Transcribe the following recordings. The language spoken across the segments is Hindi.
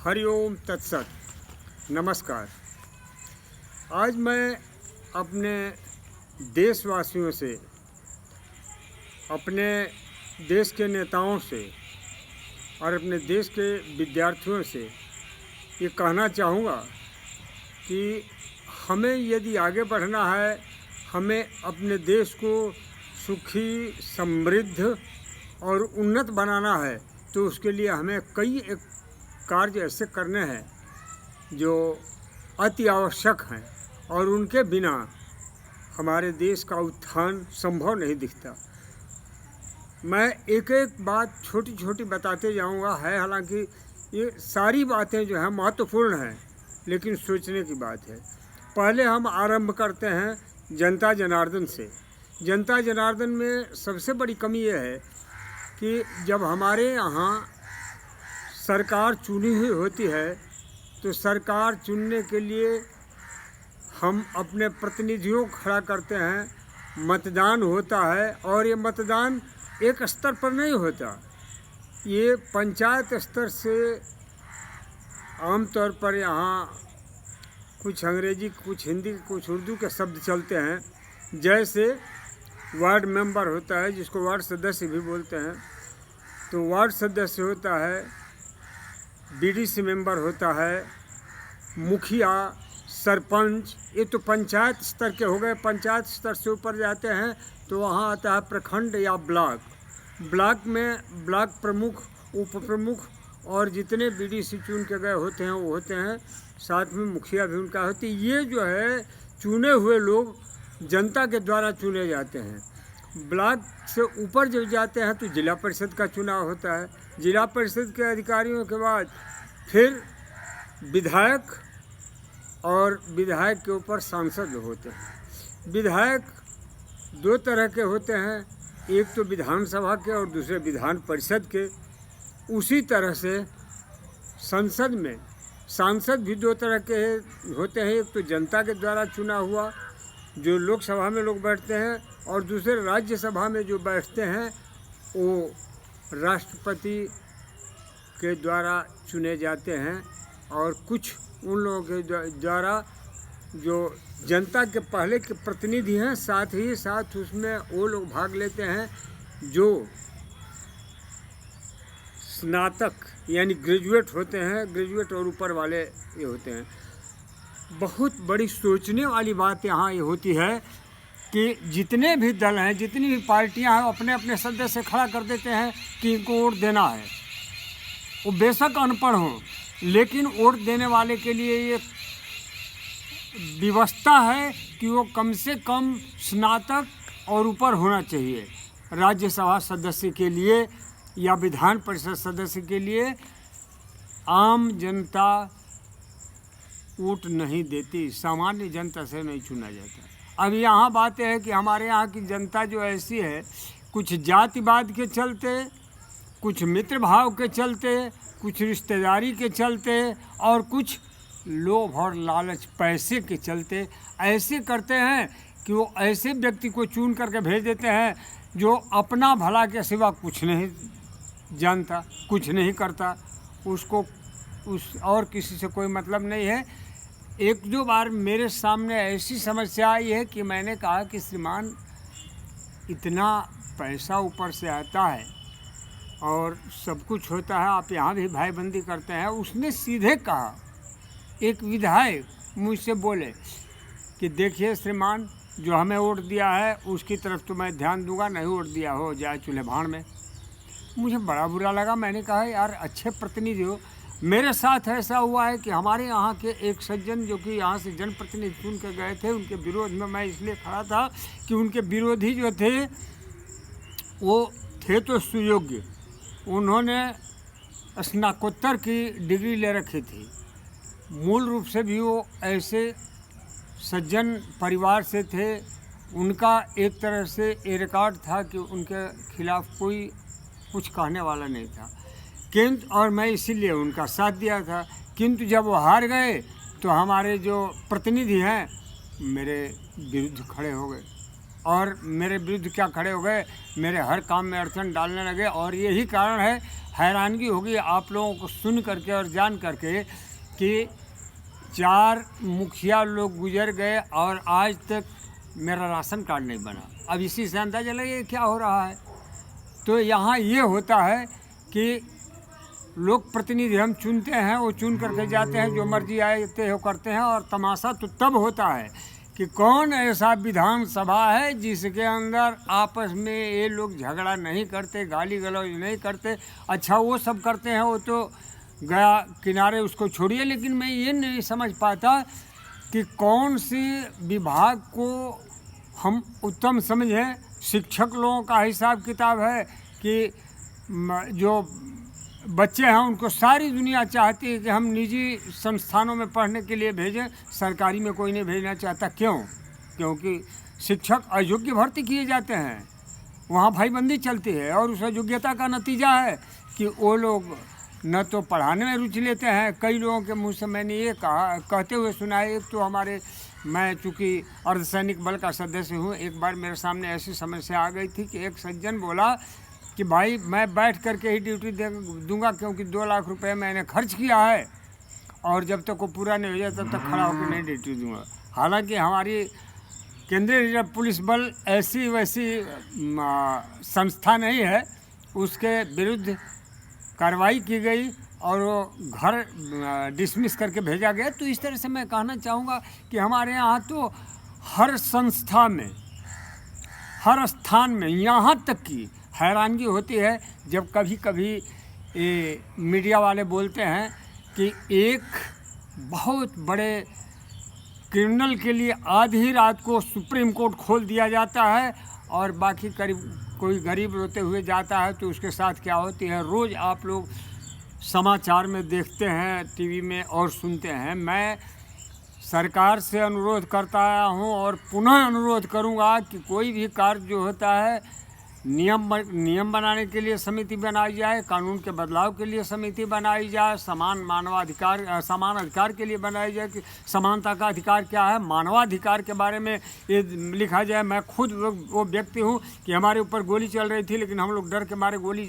हरिओम तत्सत। नमस्कार। आज मैं अपने देशवासियों से, अपने देश के नेताओं से और अपने देश के विद्यार्थियों से ये कहना चाहूँगा कि हमें यदि आगे बढ़ना है, हमें अपने देश को सुखी, समृद्ध और उन्नत बनाना है, तो उसके लिए हमें कई एक कार्य ऐसे करने हैं जो अति आवश्यक हैं और उनके बिना हमारे देश का उत्थान संभव नहीं दिखता। मैं एक एक बात छोटी छोटी बताते जाऊंगा। हालांकि ये सारी बातें जो हैं महत्वपूर्ण हैं, लेकिन सोचने की बात है। पहले हम आरंभ करते हैं जनता जनार्दन से। जनता जनार्दन में सबसे बड़ी कमी ये है कि जब हमारे यहाँ सरकार चुनी हुई होती है तो सरकार चुनने के लिए हम अपने प्रतिनिधियों को खड़ा करते हैं, मतदान होता है और ये मतदान एक स्तर पर नहीं होता, ये पंचायत स्तर से आमतौर पर यहाँ कुछ अंग्रेजी, कुछ हिंदी, कुछ उर्दू के शब्द चलते हैं। जैसे वार्ड मेंबर होता है, जिसको वार्ड सदस्य भी बोलते हैं, तो वार्ड सदस्य होता है, बीडीसी मेंबर होता है, मुखिया, सरपंच, ये तो पंचायत स्तर के हो गए। पंचायत स्तर से ऊपर जाते हैं तो वहाँ आता है प्रखंड या ब्लॉक। ब्लॉक में ब्लॉक प्रमुख, उप प्रमुख और जितने बीडीसी चुन के गए होते हैं वो होते हैं, साथ में मुखिया भी उनका होती है। ये जो है चुने हुए लोग जनता के द्वारा चुने जाते हैं। ब्लॉक से ऊपर जब जाते हैं तो जिला परिषद का चुनाव होता है। जिला परिषद के अधिकारियों के बाद फिर विधायक और विधायक के ऊपर सांसद होते हैं। विधायक दो तरह के होते हैं, एक तो विधानसभा के और दूसरे विधान परिषद के। उसी तरह से संसद में सांसद भी दो तरह के होते हैं, एक तो जनता के द्वारा चुना हुआ जो लोकसभा में लोग बैठते हैं, और दूसरे राज्यसभा में जो बैठते हैं वो राष्ट्रपति के द्वारा चुने जाते हैं। और कुछ उन लोगों के द्वारा जो जनता के पहले के प्रतिनिधि हैं, साथ ही साथ उसमें वो लोग भाग लेते हैं जो स्नातक यानी ग्रेजुएट होते हैं। ग्रेजुएट और ऊपर वाले ये होते हैं। बहुत बड़ी सोचने वाली बात यहाँ ये होती है कि जितने भी दल हैं, जितनी भी पार्टियां हैं, अपने अपने सदस्य खड़ा कर देते हैं कि इनको वोट देना है। वो बेशक अनपढ़ हो, लेकिन वोट देने वाले के लिए ये व्यवस्था है कि वो कम से कम स्नातक और ऊपर होना चाहिए। राज्यसभा सदस्य के लिए या विधान परिषद सदस्य के लिए आम जनता वोट नहीं देती, सामान्य जनता से नहीं चुना जाता। अब यहाँ बात है कि हमारे यहाँ की जनता जो ऐसी है, कुछ जातिवाद के चलते, कुछ मित्र भाव के चलते, कुछ रिश्तेदारी के चलते और कुछ लोभ और लालच पैसे के चलते ऐसे करते हैं कि वो ऐसे व्यक्ति को चुन करके भेज देते हैं जो अपना भला के सिवा कुछ नहीं जानता, कुछ नहीं करता, उसको उस और किसी से कोई मतलब नहीं है। एक दो बार मेरे सामने ऐसी समस्या आई है कि मैंने कहा कि श्रीमान, इतना पैसा ऊपर से आता है और सब कुछ होता है, आप यहाँ भी भाईबंदी करते हैं। उसने सीधे कहा, एक विधायक मुझसे बोले कि देखिए श्रीमान, जो हमें वोट दिया है उसकी तरफ तो मैं ध्यान दूंगा, नहीं वोट दिया हो जाए चूल्हे भाड़ में। मुझे बड़ा बुरा लगा। मैंने कहा यार, अच्छे प्रतिनिधि हो। मेरे साथ ऐसा हुआ है कि हमारे यहाँ के एक सज्जन जो कि यहाँ से जनप्रतिनिधि चुन के गए थे, उनके विरोध में मैं इसलिए खड़ा था कि उनके विरोधी जो थे वो थे तो सुयोग्य, उन्होंने स्नातकोत्तर की डिग्री ले रखी थी। मूल रूप से भी वो ऐसे सज्जन परिवार से थे। उनका एक तरह से ये रिकॉर्ड था कि उनके खिलाफ कोई कुछ कहने वाला नहीं था, किंतु और मैं इसीलिए उनका साथ दिया था। किंतु जब वो हार गए तो हमारे जो प्रतिनिधि हैं मेरे विरुद्ध खड़े हो गए। और मेरे विरुद्ध क्या खड़े हो गए, मेरे हर काम में अड़चन डालने लगे। और यही कारण है, हैरानगी होगी आप लोगों को सुन करके और जान करके कि 4 मुखिया लोग गुजर गए और आज तक मेरा राशन कार्ड नहीं बना। अब इसी से अंदाजा लगे क्या हो रहा है। तो यहाँ ये होता है कि लोक प्रतिनिधि हम चुनते हैं, वो चुन करके जाते हैं, जो मर्जी आते हो करते हैं। और तमाशा तो तब होता है कि कौन ऐसा विधानसभा है जिसके अंदर आपस में ये लोग झगड़ा नहीं करते, गाली गलौज नहीं करते। अच्छा वो सब करते हैं, वो तो गया किनारे, उसको छोड़िए। लेकिन मैं ये नहीं समझ पाता कि कौन सी विभाग को हम उत्तम समझें। शिक्षक लोगों का हिसाब किताब है कि जो बच्चे हैं उनको सारी दुनिया चाहती है कि हम निजी संस्थानों में पढ़ने के लिए भेजें, सरकारी में कोई नहीं भेजना चाहता। क्यों? क्योंकि शिक्षक अयोग्य भर्ती किए जाते हैं, वहाँ भाईबंदी चलती है। और उस अयोग्यता का नतीजा है कि वो लोग न तो पढ़ाने में रुचि लेते हैं। कई लोगों के मुँह से मैंने ये कहते हुए सुना है। एक तो हमारे, मैं चूँकि अर्धसैनिक बल का सदस्य हूँ, एक बार मेरे सामने ऐसी समस्या आ गई थी कि एक सज्जन बोला कि भाई मैं बैठ करके ही ड्यूटी दूंगा, क्योंकि 2 लाख रुपए मैंने खर्च किया है और जब तक वो पूरा नहीं हो जाए तब तक खड़ा होकर नहीं ड्यूटी दूंगा। हालांकि हमारी केंद्रीय रिजर्व पुलिस बल ऐसी वैसी संस्था नहीं है, उसके विरुद्ध कार्रवाई की गई और वो घर डिसमिस करके भेजा गया। तो इस तरह से मैं कहना चाहूँगा कि हमारे यहाँ तो हर संस्था में, हर स्थान में, यहाँ तक कि हैरानगी होती है जब कभी कभी ये मीडिया वाले बोलते हैं कि एक बहुत बड़े क्रिमिनल के लिए आधी रात को सुप्रीम कोर्ट खोल दिया जाता है और बाकी करीब कोई गरीब रोते हुए जाता है तो उसके साथ क्या होती है, रोज़ आप लोग समाचार में देखते हैं, टीवी में और सुनते हैं। मैं सरकार से अनुरोध करता आया हूँ और पुनः अनुरोध करूँगा कि कोई भी कार्य जो होता है नियम बनाने के लिए समिति बनाई जाए, कानून के बदलाव के लिए समिति बनाई जाए, समान अधिकार के लिए बनाई जाए कि समानता का अधिकार क्या है, मानवाधिकार के बारे में ये लिखा जाए। मैं खुद वो व्यक्ति हूँ कि हमारे ऊपर गोली चल रही थी, लेकिन हम लोग डर के मारे गोली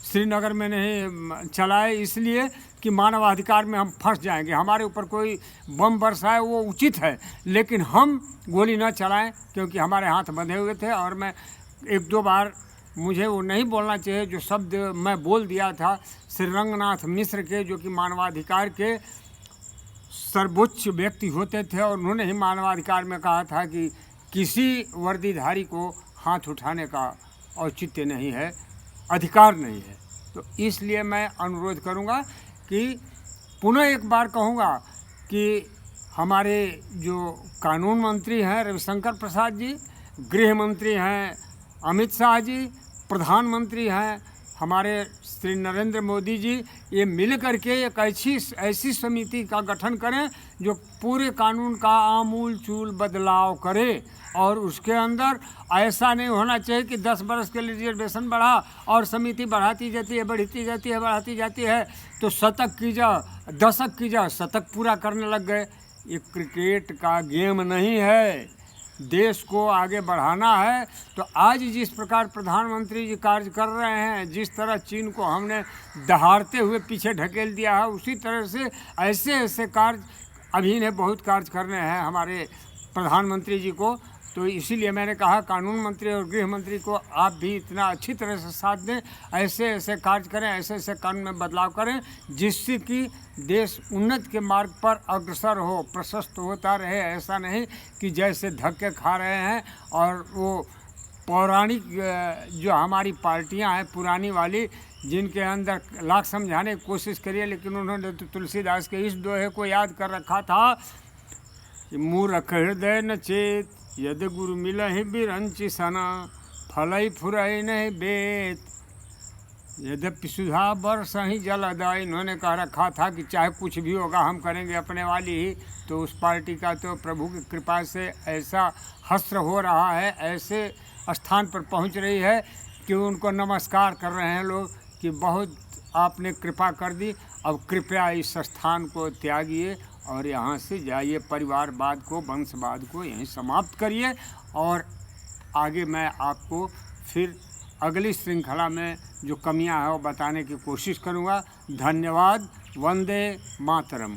श्रीनगर में नहीं चलाए, इसलिए कि मानवाधिकार में हम फंस जाएंगे। हमारे ऊपर कोई बम बरसाए वो उचित है, लेकिन हम गोली न चलाएं क्योंकि हमारे हाथ बंधे हुए थे। और मैं 1-2 बार, मुझे वो नहीं बोलना चाहिए जो शब्द मैं बोल दिया था श्री रंगनाथ मिश्र के, जो कि मानवाधिकार के सर्वोच्च व्यक्ति होते थे, और उन्होंने ही मानवाधिकार में कहा था कि किसी वर्दीधारी को हाथ उठाने का औचित्य नहीं है, अधिकार नहीं है। तो इसलिए मैं अनुरोध करूंगा कि पुनः एक बार कहूंगा कि हमारे जो कानून मंत्री हैं रविशंकर प्रसाद जी, गृह मंत्री हैं अमित शाह जी, प्रधानमंत्री हैं हमारे श्री नरेंद्र मोदी जी, ये मिल करके एक ऐसी समिति का गठन करें जो पूरे कानून का आमूल चूल बदलाव करे। और उसके अंदर ऐसा नहीं होना चाहिए कि 10 बरस के लिए रिजर्वेशन बढ़ा और समिति बढ़ाती जाती है, बढ़ती जाती है तो शतक की जा, दशक की जा, शतक पूरा करने लग गए। ये क्रिकेट का गेम नहीं है, देश को आगे बढ़ाना है। तो आज जिस प्रकार प्रधानमंत्री जी कार्य कर रहे हैं, जिस तरह चीन को हमने दहाड़ते हुए पीछे ढकेल दिया है, उसी तरह से ऐसे कार्य अभी ने बहुत कार्य करने हैं हमारे प्रधानमंत्री जी को। तो इसीलिए मैंने कहा कानून मंत्री और गृह मंत्री को आप भी इतना अच्छी तरह से साथ दें, ऐसे कार्य करें, ऐसे कानून में बदलाव करें जिससे कि देश उन्नति के मार्ग पर अग्रसर हो, प्रशस्त होता रहे। ऐसा नहीं कि जैसे धक्के खा रहे हैं। और वो पौराणिक जो हमारी पार्टियां हैं पुरानी वाली, जिनके अंदर लाख समझाने की कोशिश करिए, लेकिन उन्होंने तो तुलसीदास के इस दोहे को याद कर रखा था कि मूर्ख हृदय न चेत यदि गुरु मिलहि बिरंचि सना, फलई फुरई नहीं बेत यद्यपि सुधा बरसहि जलदाई। इन्होंने कह रखा था कि चाहे कुछ भी होगा हम करेंगे अपने वाली ही। तो उस पार्टी का तो प्रभु की कृपा से ऐसा हस्र हो रहा है, ऐसे स्थान पर पहुंच रही है कि उनको नमस्कार कर रहे हैं लोग कि बहुत आपने कृपा कर दी, अब कृपया इस स्थान को त्यागिए और यहाँ से जाइए, परिवारवाद को, वंशवाद को यहीं समाप्त करिए और आगे मैं आपको फिर अगली श्रृंखला में जो कमियां हैं वो बताने की कोशिश करूंगा। धन्यवाद। वंदे मातरम।